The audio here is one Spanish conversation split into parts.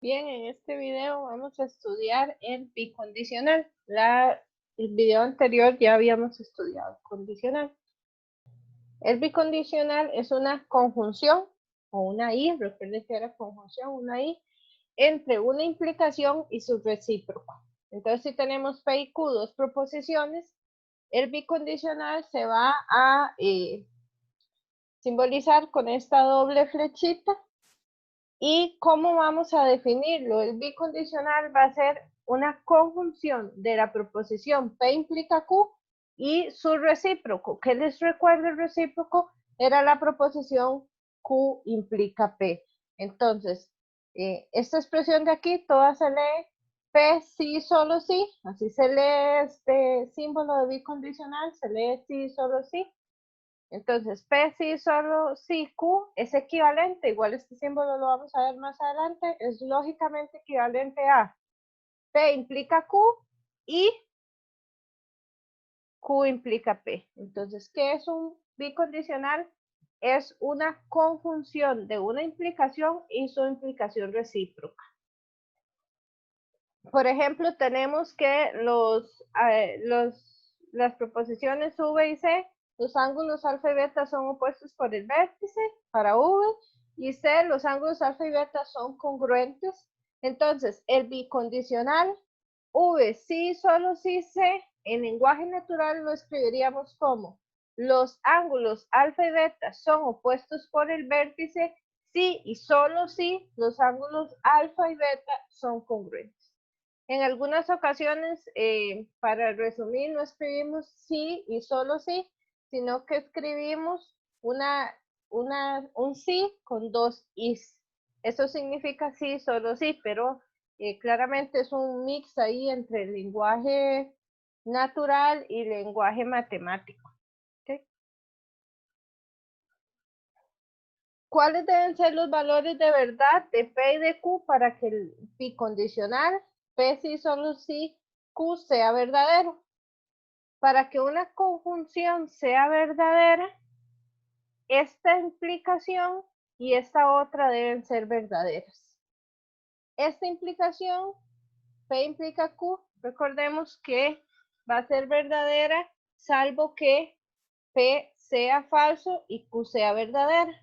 Bien, en este video vamos a estudiar el bicondicional. El video anterior ya habíamos estudiado el condicional. El bicondicional es una conjunción o una I, recuerden que era conjunción, una I, entre una implicación y su recíproco. Entonces, si tenemos P y Q, dos proposiciones, el bicondicional se va a simbolizar con esta doble flechita. ¿Y cómo vamos a definirlo? El bicondicional va a ser una conjunción de la proposición P implica Q y su recíproco. ¿Qué les recuerda el recíproco? Era la proposición Q implica P. Entonces, esta expresión de aquí, toda se lee P sí, solo sí. Así se lee este símbolo de bicondicional, se lee sí, solo sí. Entonces, P sí, solo sí, Q es equivalente, igual este símbolo lo vamos a ver más adelante, es lógicamente equivalente a P implica Q y Q implica P. Entonces, ¿qué es un bicondicional? Es una conjunción de una implicación y su implicación recíproca. Por ejemplo, tenemos que las proposiciones V y C, los ángulos alfa y beta son opuestos por el vértice para V, y C, los ángulos alfa y beta son congruentes. Entonces, el bicondicional V, sí, solo sí, C, en lenguaje natural lo escribiríamos como los ángulos alfa y beta son opuestos por el vértice, sí y solo sí, los ángulos alfa y beta son congruentes. En algunas ocasiones, para resumir, no escribimos sí y solo sí, sino que escribimos un sí con dos is. Eso significa sí, solo sí, pero claramente es un mix ahí entre el lenguaje natural y lenguaje matemático. ¿Okay? ¿Cuáles deben ser los valores de verdad de P y de Q para que el bicondicional P sí, solo sí, Q sea verdadero? Para que una conjunción sea verdadera, esta implicación y esta otra deben ser verdaderas. Esta implicación, P implica Q, recordemos que va a ser verdadera salvo que P sea falso y Q sea verdadera.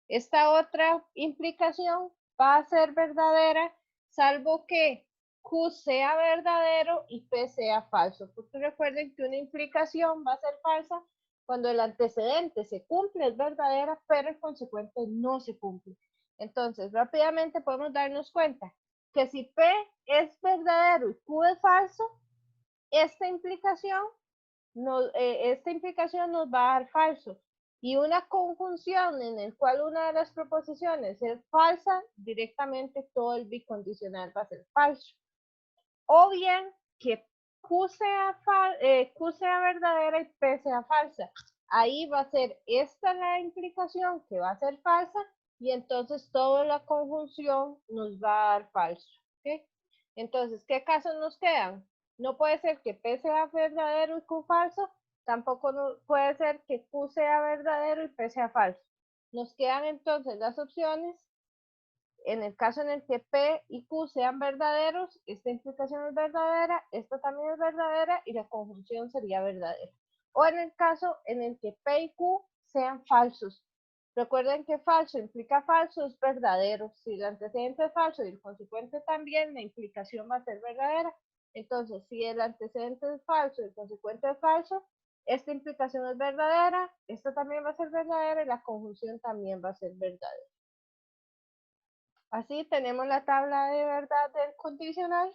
Esta otra implicación va a ser verdadera salvo que Q sea verdadero y P sea falso. Porque recuerden que una implicación va a ser falsa cuando el antecedente se cumple, es verdadera, pero el consecuente no se cumple. Entonces, rápidamente podemos darnos cuenta que si P es verdadero y Q es falso, esta implicación nos va a dar falso. Y una conjunción en la cual una de las proposiciones es falsa, directamente todo el bicondicional va a ser falso. O bien que Q sea verdadera y P sea falsa. Ahí va a ser esta la implicación que va a ser falsa y entonces toda la conjunción nos va a dar falso. ¿Okay? Entonces, ¿qué casos nos quedan? No puede ser que P sea verdadero y Q falso, tampoco puede ser que Q sea verdadero y P sea falso. Nos quedan entonces las opciones. En el caso en el que P y Q sean verdaderos, esta implicación es verdadera, esta también es verdadera y la conjunción sería verdadera. O en el caso en el que P y Q sean falsos. Recuerden que falso implica falso es verdadero. Si el antecedente es falso y el consecuente también, la implicación va a ser verdadera. Entonces, si el antecedente es falso y el consecuente es falso, esta implicación es verdadera, esta también va a ser verdadera y la conjunción también va a ser verdadera. Así tenemos la tabla de verdad del condicional.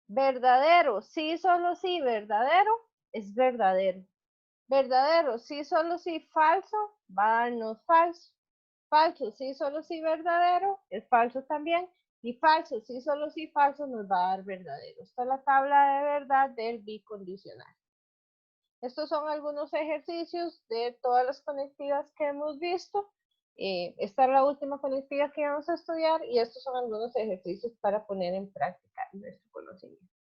Verdadero, sí, solo sí, verdadero, es verdadero. Verdadero, sí, solo sí, falso, va a darnos falso. Falso, sí, solo sí, verdadero, es falso también. Y falso, sí, solo sí, falso, nos va a dar verdadero. Esta es la tabla de verdad del bicondicional. Estos son algunos ejercicios de todas las conectivas que hemos visto. Esta es la última conectiva que vamos a estudiar y estos son algunos ejercicios para poner en práctica nuestro conocimiento.